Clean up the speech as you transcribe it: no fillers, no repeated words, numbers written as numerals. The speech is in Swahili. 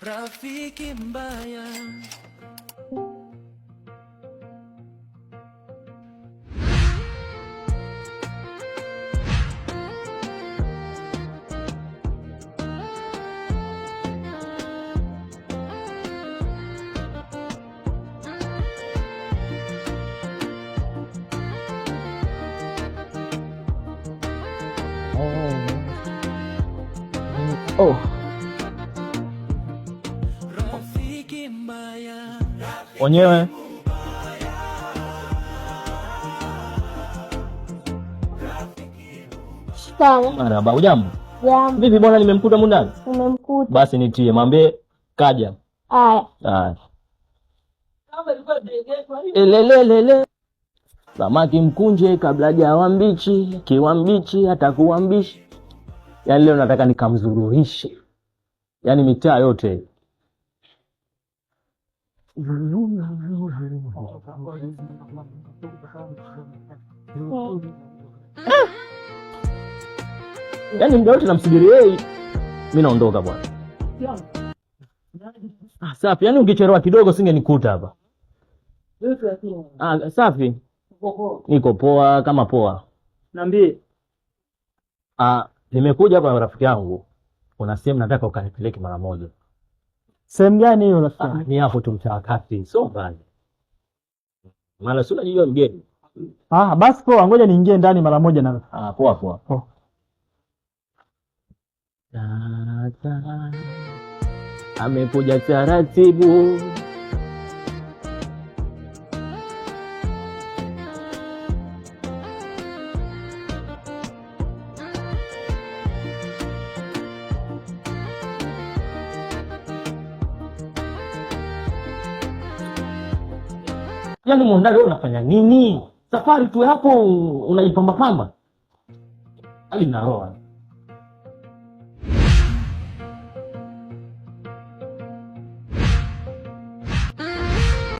Rafiki mbaya. Oh. Rafiki mbaya. Wenyewe Shikamoo. marahaba. Ujambo? Jambo. Vipi bwana, nimemkuta mundani? Umemkuta? Basi nitie, mwambie kaja. Aya. Haya. Elelelele. Samaki mkunje kabla hajawa mbichi, kiwa mbichi atakuwa mbichi. Yaani leo nataka nikamzuruhishe. Yaani mitaa yote. Yaani mda wote namsubiri yeye. Mimi naondoka bwana. Safi, yaani ungechelewa kidogo singenikuta hapa. Safi. Niko poa kama poa. Niambie. Nimekuja hapa rafiki yangu. Kuna sehemu nataka ukanipeleke mara moja. Sehemu gani hiyo rafiki? Ni hapo tu mtaa kati, sio mbali. Mara sio unajua mgeni. Basi poa, ngoja niingie ndani mara moja na. Poa poa. Oh. Amekuja taratibu. Yaani mwandani wewe unafanya nini? Safari tu hapo unaipamba pamba. Hali na roho.